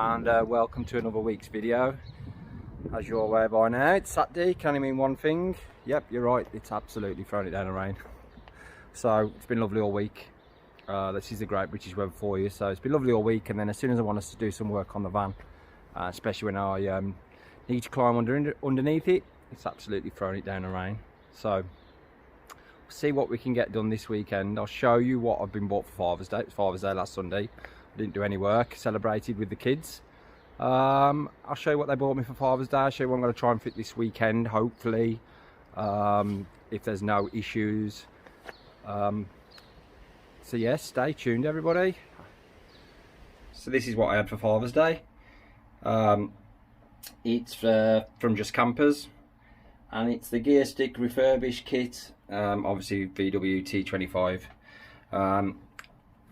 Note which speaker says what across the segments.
Speaker 1: and welcome to another week's video. As you're aware by now, it's Saturday, can only mean one thing. Yep, you're right, it's absolutely thrown it down the rain. So it's been lovely all week. This is the great British weather for you. So it's been lovely all week, and then as soon as I want us to do some work on the van, especially when I need to climb underneath it, it's absolutely thrown it down the rain. So see what we can get done this weekend. I'll show you what I've been bought for Father's Day. It was Father's Day last Sunday. I didn't do any work, celebrated with the kids. I'll show you what they bought me for Father's Day. I'll show you what I'm going to try and fit this weekend, hopefully, if there's no issues. So yes, stay tuned everybody. So this is what I had for Father's Day. It's from Just Campers, and it's the gear stick refurbished kit, obviously VW T25,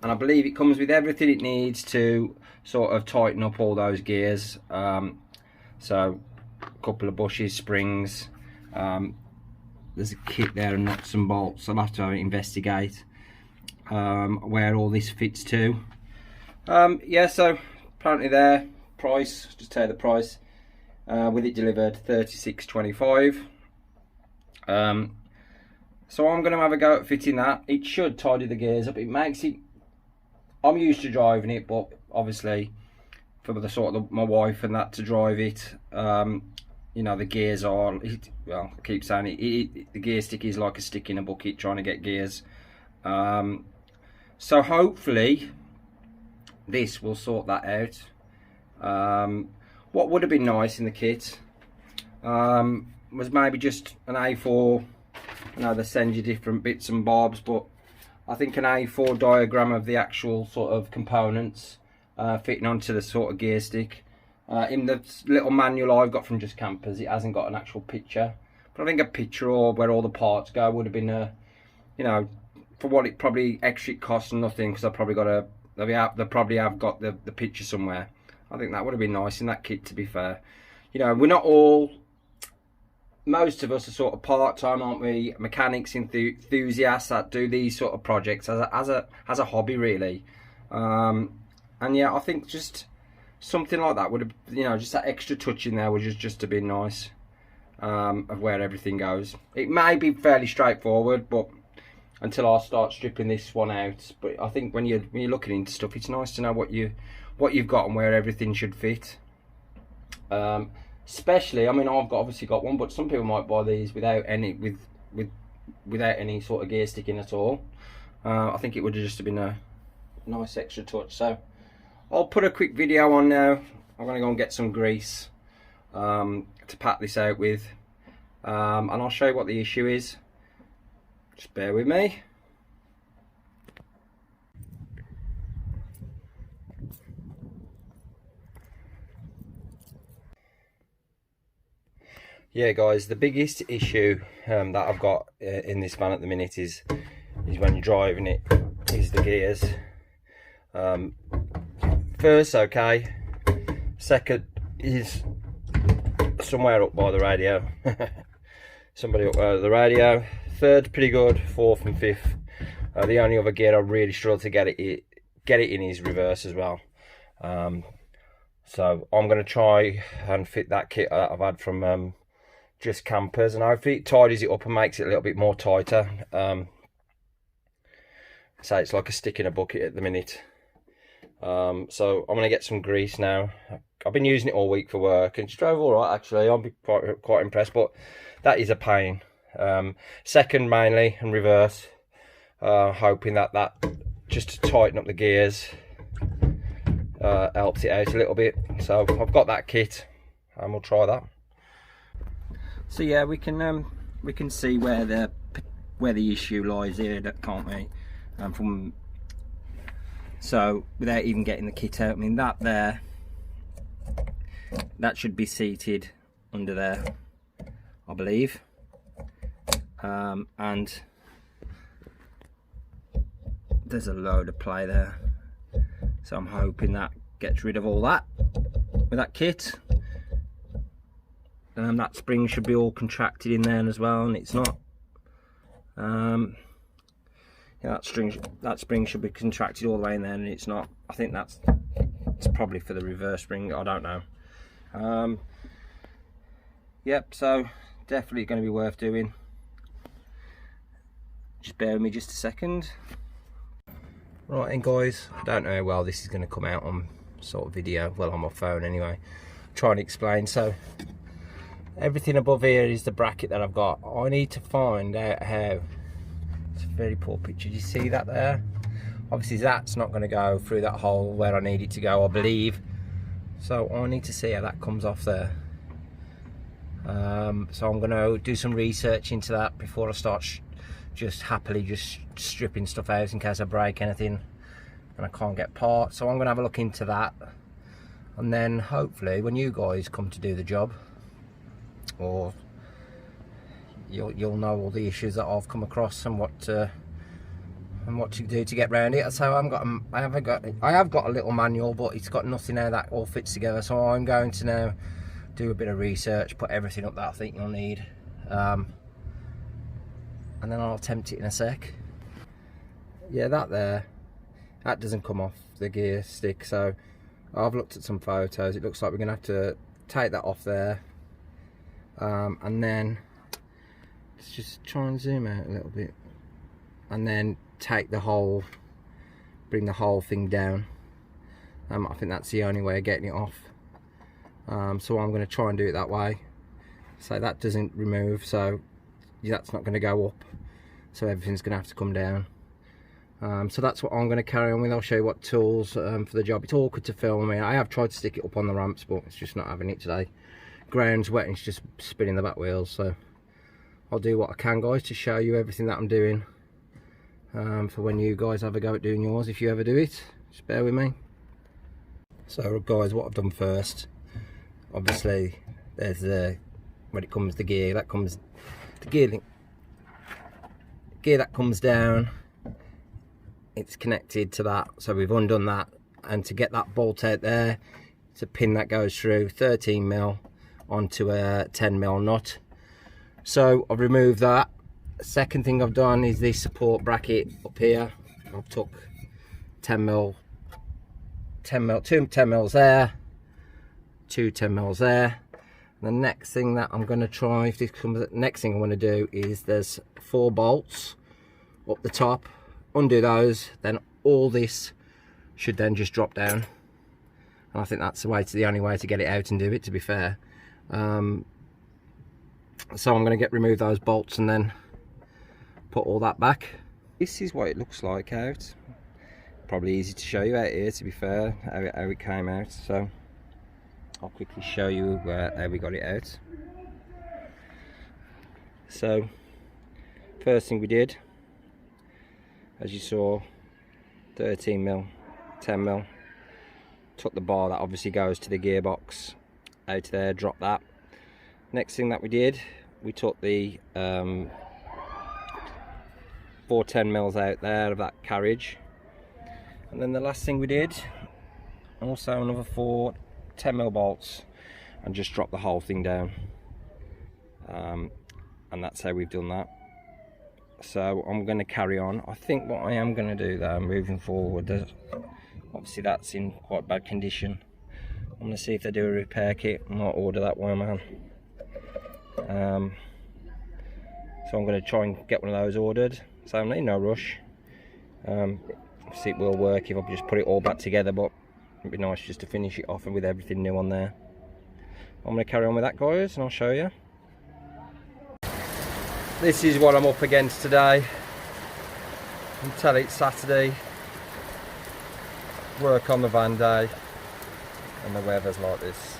Speaker 1: and I believe it comes with everything it needs to sort of tighten up all those gears. So a couple of bushes, springs, there's a kit there and nuts and bolts. I'll have to investigate where all this fits to. Yeah, so apparently there, price, just tell you the price, with it delivered £36.25. So I'm going to have a go at fitting that. It should tidy the gears up. It makes it, I'm used to driving it, but obviously for the sort of my wife and that to drive it, you know, the gears are, well, I keep saying it, the gear stick is like a stick in a bucket trying to get gears. So hopefully this will sort that out. What would have been nice in the kit was maybe just an A4. I know they send you different bits and bobs, but I think an A4 diagram of the actual sort of components fitting onto the sort of gear stick. In the little manual I've got from Just Campers, it hasn't got an actual picture, but I think a picture or where all the parts go would have been you know, for what it probably extra it costs nothing, because I probably got they probably have got the picture somewhere. I think that would have been nice in that kit, to be fair. You know, we're not all, most of us are sort of part-time, aren't we? Mechanics, enthusiasts that do these sort of projects as a hobby, really. And yeah, I think just something like that would have, you know, just that extra touch in there would just have been nice, of where everything goes. It may be fairly straightforward, but until I start stripping this one out. But I think when you're looking into stuff, it's nice to know what you've got and where everything should fit. Especially, I mean, I've obviously got one, but some people might buy these without any without any sort of gear sticking at all. I think it would have just been a nice extra touch. So I'll put a quick video on now. I'm going to go and get some grease to pat this out with, and I'll show you what the issue is. Just bear with me. Yeah guys, the biggest issue that I've got in this van at the minute is when you're driving it, is the gears. First, okay. Second is somewhere up by the radio. Somebody up by the radio. Third, pretty good. Fourth and fifth. The only other gear I really struggle to get it in is reverse as well. So I'm going to try and fit that kit that I've had from Just Campers, and hopefully it tidies it up and makes it a little bit more tighter. So it's like a stick in a bucket at the minute. So I'm going to get some grease now. I've been using it all week for work, and it's drove all right actually. I'll be quite impressed, but that is a pain. Second mainly, and reverse, hoping that just to tighten up the gears helps it out a little bit. So I've got that kit and we'll try that. So yeah, we can see where the issue lies here, can't we? So without even getting the kit out, I mean that should be seated under there, I believe. And there's a load of play there, so I'm hoping that gets rid of all that with that kit. That spring should be all contracted in there as well, and it's not. Yeah, that spring should be contracted all the way in there, and it's not. I think that's It's probably for the reverse spring, I don't know. Yep, so definitely going to be worth doing. Just bear with me just a second. Right then guys, I don't know how well this is going to come out on sort of video, well on my phone anyway. Trying to explain. So everything above here is the bracket that I've got. I need to find out how, it's a very poor picture, do you see that there? Obviously that's not going to go through that hole where I need it to go, I believe. So I need to see how that comes off there. So I'm going to do some research into that before I start just happily just stripping stuff out in case I break anything and I can't get parts. So I'm going to have a look into that, and then hopefully when you guys come to do the job, or you'll know all the issues that I've come across and what to do to get around it. So I have got a little manual, but it's got nothing now that all fits together. So I'm going to now do a bit of research, put everything up that I think you'll need, and then I'll attempt it in a sec. Yeah, that doesn't come off the gear stick, so I've looked at some photos. It looks like we're gonna have to take that off there, and then let's just try and zoom out a little bit, and then take the whole, bring the whole thing down. I think that's the only way of getting it off. So I'm going to try and do it that way. So that doesn't remove, so that's not going to go up, so everything's going to have to come down. So that's what I'm going to carry on with. I'll show you what tools for the job. It's awkward to film. I have tried to stick it up on the ramps, but it's just not having it today. Ground's wet and it's just spinning the back wheels, so I'll do what I can, guys, to show you everything that I'm doing, for when you guys have a go at doing yours, if you ever do it. Just bear with me. So guys, what I've done first, obviously there's when it comes to gear, that comes the gear that comes down, it's connected to that, so we've undone that, and to get that bolt out there, it's a pin that goes through 13mm onto a 10mm nut. So I've removed that. Second thing I've done is this support bracket up here. I've took 10mm, two 10mm there, two 10mm there. The next thing that I'm going to try, if this comes, next thing I want to do is there's 4 bolts up the top. Undo those, then all this should then just drop down, and I think that's the only way to get it out and do it, to be fair. So I'm going to remove those bolts and then put all that back. This is what it looks like out. Probably easy to show you out here, to be fair, how it came out. So I'll quickly show you how we got it out. So first thing we did, as you saw, 13mm, 10mm, took the bar that obviously goes to the gearbox out there, dropped that. Next thing that we did, we took the 4 10mm out there of that carriage, and then the last thing we did, also another 4 10mm bolts, and just drop the whole thing down, and that's how we've done that. So I'm going to carry on. I think what I am going to do though, moving forward, obviously that's in quite bad condition. I'm going to see if they do a repair kit. I might order that one, man. So I'm going to try and get one of those ordered. So I'm in no rush. See, it will work if I just put it all back together, but it'd be nice just to finish it off and with everything new on there. I'm going to carry on with that, guys, and I'll show you. This is what I'm up against today. Until it's Saturday, work on the van day, and the weather's like this.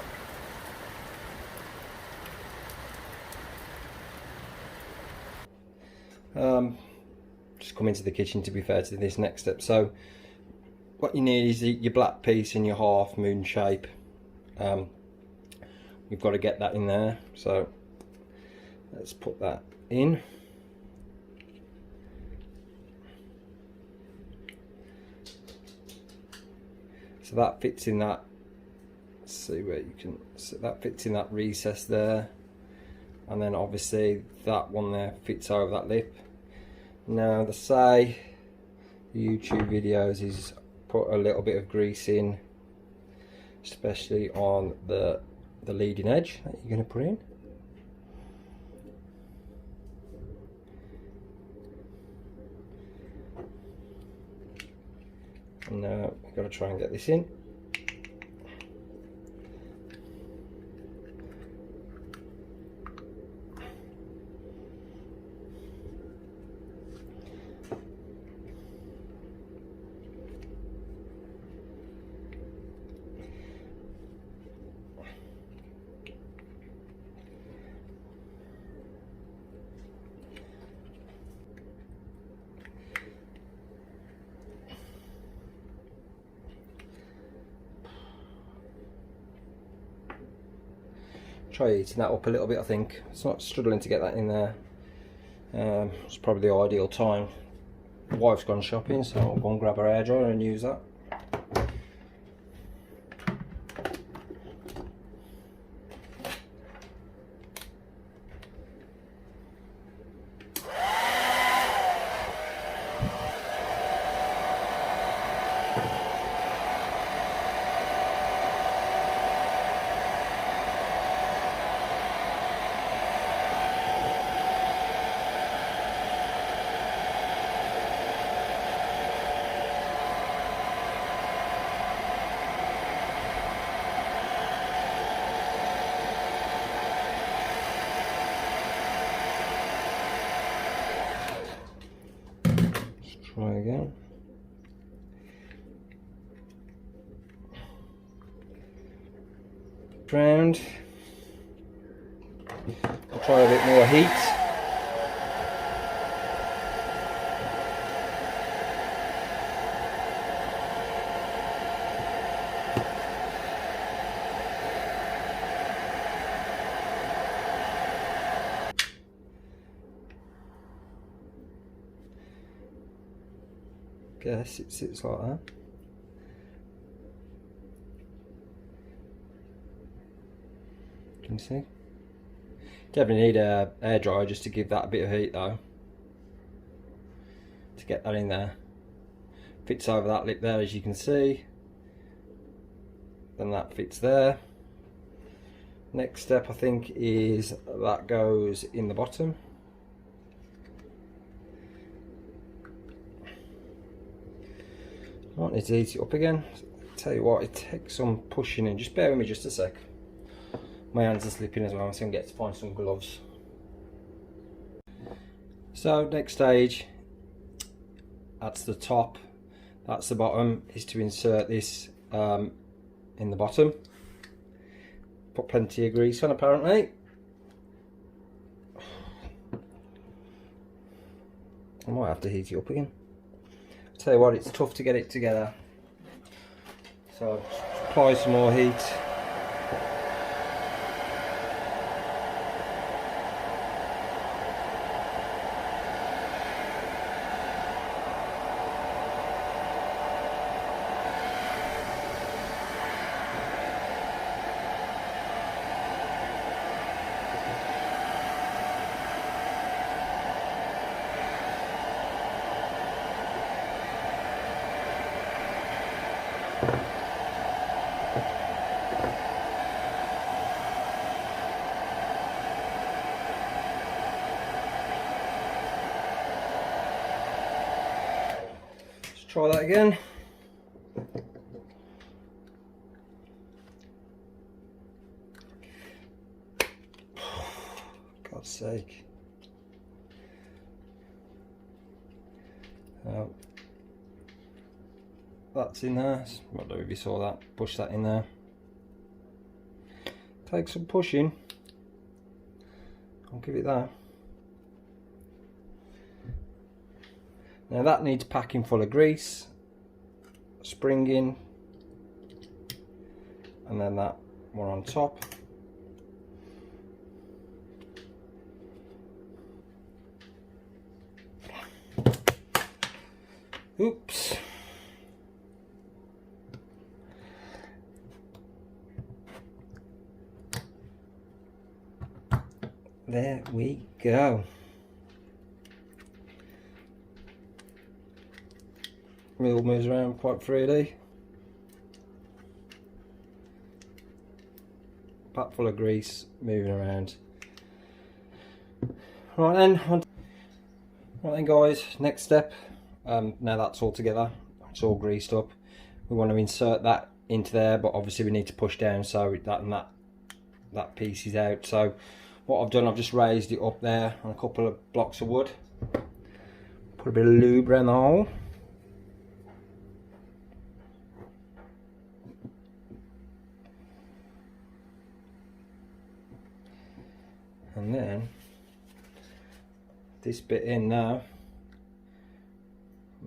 Speaker 1: Just come into the kitchen, to be fair, to this next step. So what you need is your black piece in your half moon shape. You've got to get that in there, so let's put that in. So that fits in that, let's see where you can, so that fits in that recess there, and then obviously that one there fits over that lip. Now the say YouTube videos is put a little bit of grease in especially on the leading edge that you're going to put in. And now we've got to try and get this in. Try heating that up a little bit. I think it's not struggling to get that in there. It's probably the ideal time. The wife's gone shopping, so I'll go and grab her hairdryer and use that. Try again. Round. I'll try a bit more heat. Guess it sits like that. Can you see? Definitely need a air dryer just to give that a bit of heat though. To get that in there. Fits over that lip there, as you can see. Then that fits there. Next step I think is that goes in the bottom. I might need to heat it up again. Tell you what, it takes some pushing in. Just bear with me just a sec. My hands are slipping as well, so I'm going to get to find some gloves. So next stage, that's the top, that's the bottom, is to insert this in the bottom. Put plenty of grease on apparently. I might have to heat it up again. Tell you what, it's tough to get it together. So apply some more heat. Try that again. God's sake. That's in there. I don't know if you saw that. Push that in there. Take some pushing. I'll give it that. Now that needs packing full of grease, springing, and then that one on top. Oops. There we go. Wheel moves around quite freely. Pack full of grease, moving around. Right then guys, next step, now that's all together, it's all greased up, we want to insert that into there, but obviously we need to push down so that piece is out. So what I've done, I've just raised it up there on a couple of blocks of wood, put a bit of lube around the hole. And then this bit in now,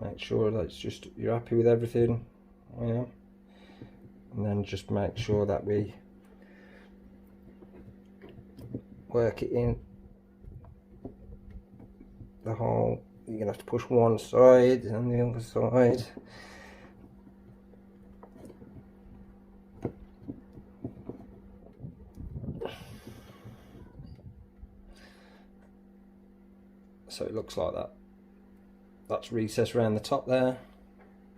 Speaker 1: make sure that's just, you're happy with everything, I am. And then just make sure that we work it in the hole. You're gonna have to push one side and the other side. So it looks like that. That's recessed around the top there,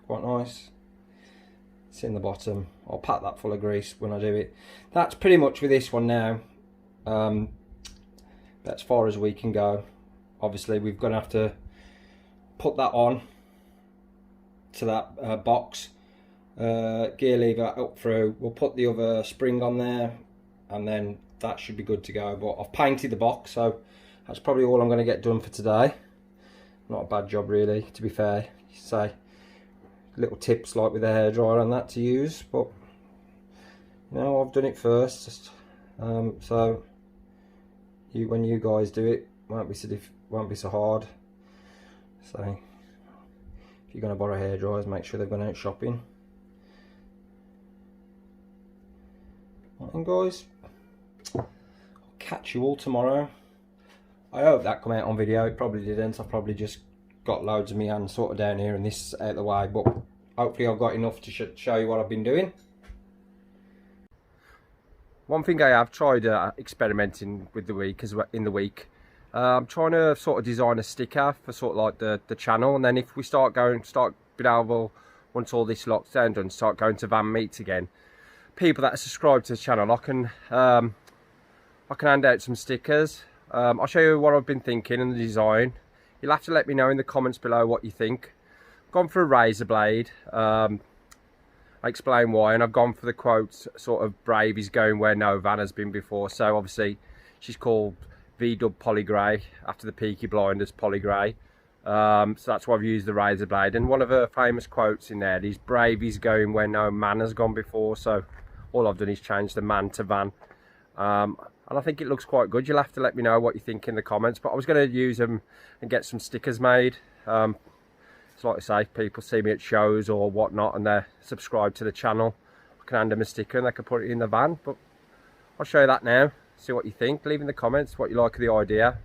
Speaker 1: quite nice. It's in the bottom. I'll pack that full of grease when I do it. That's pretty much with this one now. That's as far as we can go. Obviously we're going to have to put that on to that box, gear lever up through. We'll put the other spring on there and then that should be good to go. But I've painted the box, so that's probably all I'm going to get done for today. Not a bad job really, to be fair. Say little tips like with the hairdryer and that to use, but you know, I've done it first. So when you guys do it, won't be so hard. So if you're going to borrow hairdryers, make sure they've gone out shopping. And guys, I'll catch you all tomorrow. I hope that come out on video. It probably didn't. I've probably just got loads of me hands sort of down here and this out of the way, but hopefully I've got enough to show you what I've been doing. One thing I have tried experimenting with in the week, I'm trying to sort of design a sticker for sort of like the channel, and then if we start being able, once all this lockdown done, start going to van meets again, people that are subscribed to the channel, I can hand out some stickers. I'll show you what I've been thinking and the design. You'll have to let me know in the comments below what you think. I've gone for a razor blade. I explain why, and I've gone for the quotes sort of brave is going where no van has been before. So obviously she's called V-Dub Poly Grey after the Peaky Blinders Poly Grey. So that's why I've used the razor blade. And one of her famous quotes in there is brave is going where no man has gone before. So all I've done is change the man to van. And I think it looks quite good. You'll have to let me know what you think in the comments, but I was going to use them and get some stickers made. It's like I say, people see me at shows or whatnot and they're subscribed to the channel, I can hand them a sticker and they can put it in the van. But I'll show you that now, see what you think. Leave in the comments what you like of the idea,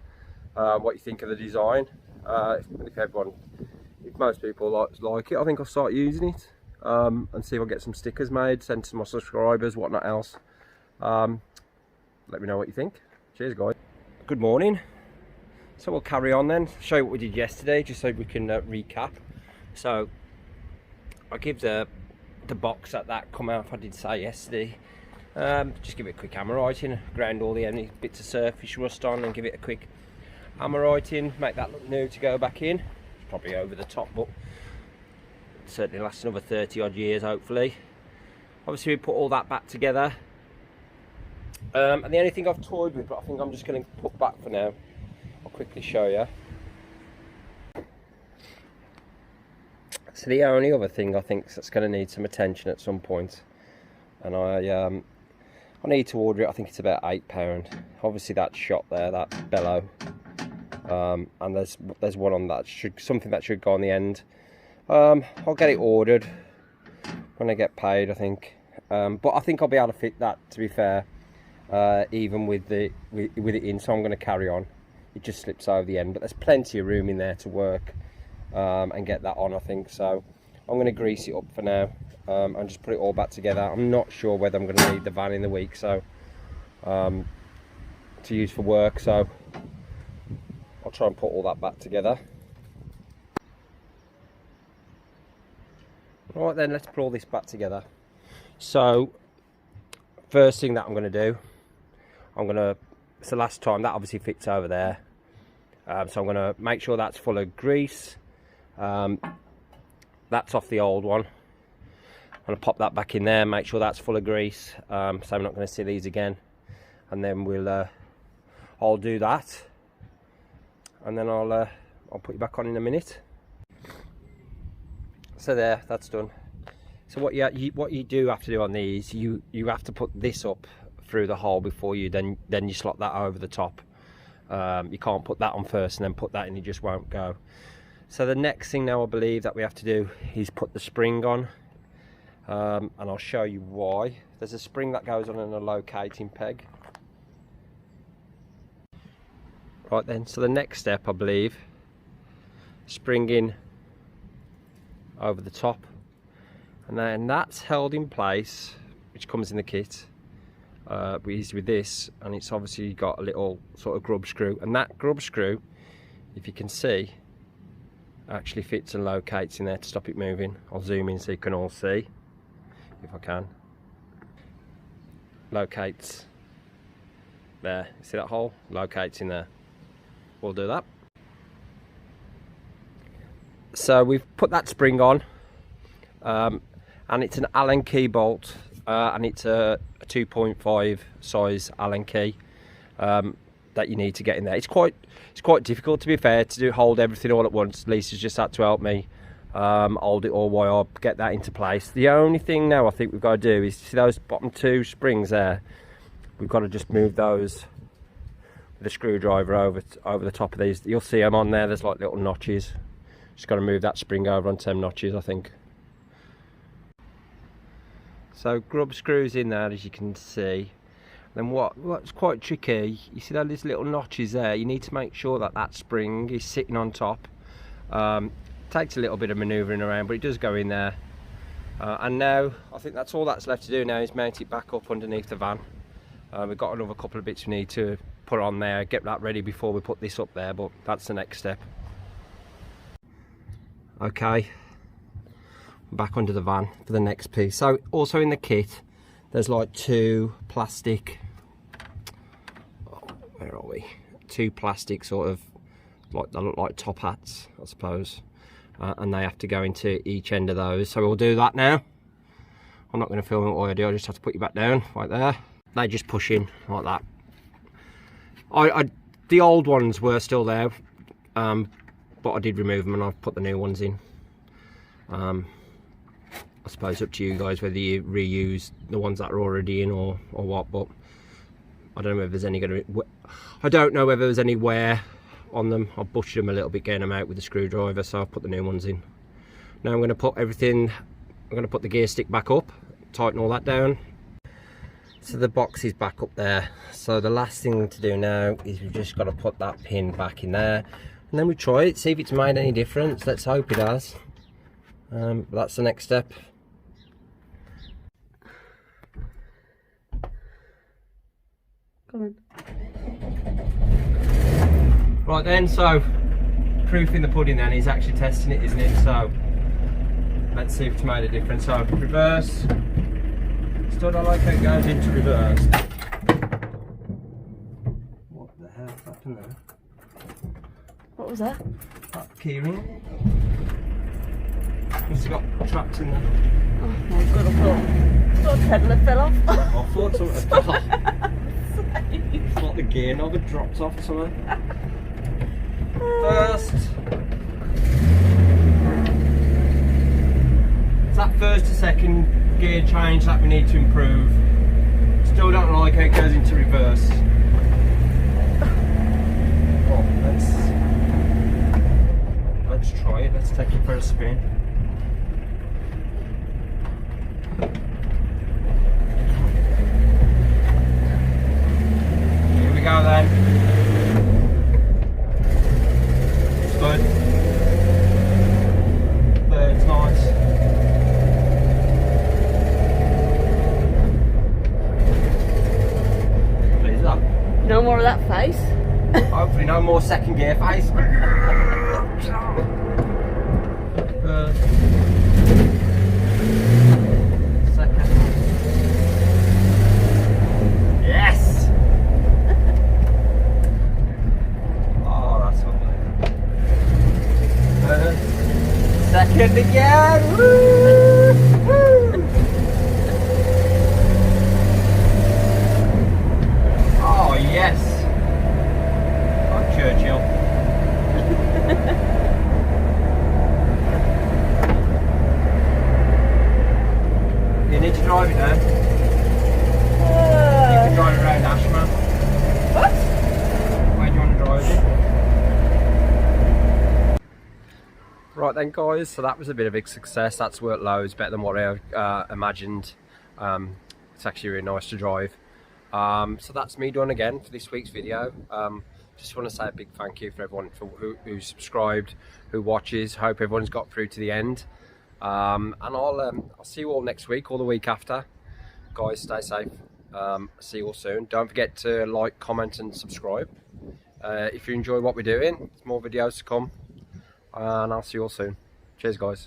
Speaker 1: what you think of the design. If most people like it, I think I'll start using it and see if I get some stickers made, send to my subscribers, whatnot else. Let me know what you think. Cheers guys. Good morning. So we'll carry on then, show you what we did yesterday, just so we can recap. So I'll give the box that come out, I did say yesterday, just give it a quick hammer writing, ground all the any bits of surface rust on and give it a quick hammer writing, make that look new to go back in. It's probably over the top, but it certainly lasts another 30 odd years hopefully. Obviously we put all that back together. And the only thing I've toyed with, but I think I'm just going to put back for now, I'll quickly show you. So the only other thing I think that's going to need some attention at some point, and I need to order it. I think it's about £8. Obviously that shot there, that bellow, and there's one on that, something that should go on the end. I'll get it ordered when I get paid, I think. But I think I'll be able to fit that, to be fair. Even with it in, so I'm going to carry on. It just slips over the end, but there's plenty of room in there to work and get that on, I think. So I'm going to grease it up for now and just put it all back together. I'm not sure whether I'm going to need the van in the week, so to use for work, so I'll try and put all that back together. Right then, let's put all this back together. So first thing that I'm going to do, it's the last time, that obviously fits over there. So I'm going to make sure that's full of grease. That's off the old one. I'm going to pop that back in there, make sure that's full of grease. So I'm not going to see these again. And then I'll do that. And then I'll put you back on in a minute. So there, that's done. So what you do have to do on these, you have to put this up through the hole before you then you slot that over the top. You can't put that on first and then put that in, it just won't go. So the next thing now I believe that we have to do is put the spring on, and I'll show you why. There's a spring that goes on a locating peg. Right then, so the next step I believe, spring in over the top, and then that's held in place, which comes in the kit. With this, and it's obviously got a little sort of grub screw, and that grub screw, if you can see, actually fits and locates in there to stop it moving. I'll zoom in so you can all see, if I can. Locates there, you see that hole? Locates in there. We'll do that. So we've put that spring on, and it's an Allen key bolt, and it's a 2.5 size Allen key that you need to get in there. It's quite difficult, to be fair, to hold everything all at once. Lisa's just had to help me hold it all while I get that into place. The only thing now I think we've got to do is, see those bottom two springs there, we've got to just move those with a screwdriver over the top of these. You'll see them on there, there's like little notches. Just got to move that spring over onto them notches, I think. So grub screws in there, as you can see. Then what's quite tricky, you see those little notches there, you need to make sure that that spring is sitting on top. Takes a little bit of manoeuvring around, but it does go in there. And now I think that's all that's left to do now, is mount it back up underneath the van. We've got another couple of bits we need to put on there, get that ready before we put this up there, but that's the next step. Okay, back under the van for the next piece. So also in the kit there's like two plastic, where are we, two plastic sort of, like, they look like top hats I suppose, and they have to go into each end of those. So we'll do that now. I'm not going to film it while I do, I just have to put you back down right there. They just push in like that. The old ones were still there, but I did remove them and I've put the new ones in. I suppose up to you guys whether you reuse the ones that are already in or what, but I don't know if there's any I don't know whether there's any wear on them. I butchered them a little bit getting them out with the screwdriver, so I've put the new ones in. Now I'm going to put everything, I'm going to put the gear stick back up, tighten all that down. So the box is back up there, so the last thing to do now is we've just got to put that pin back in there, and then we try it, see if it's made any difference. Let's hope it has. That's the next step.
Speaker 2: Come on.
Speaker 1: Right then, so proof in the pudding then is actually testing it, isn't it? So let's see if it's made a difference. So reverse. Still don't like how it goes into reverse. What the hell happened there?
Speaker 2: What was that?
Speaker 1: That keyring. Must have got trapped in there.
Speaker 2: Oh my god, I thought the pedal had fell off.
Speaker 1: I thought something had fell off. It's like the gear knob had dropped off somewhere. First. It's that first to second gear change that we need to improve. Still don't like how it goes into reverse. Oh, let's try it. Let's take it for a spin. Here we go then. It's good. It's nice. Please up.
Speaker 2: No more of that face.
Speaker 1: Hopefully no more second gear face. Second. Right then guys, so that was a bit of a success. That's worked loads better than what I imagined. It's actually really nice to drive. So that's me done again for this week's video. Just want to say a big thank you for everyone who subscribed, who watches. Hope everyone's got through to the end. And I'll see you all next week or the week after. Guys, stay safe. See you all soon. Don't forget to like, comment and subscribe. If you enjoy what we're doing, there's more videos to come. And I'll see you all soon. Cheers guys.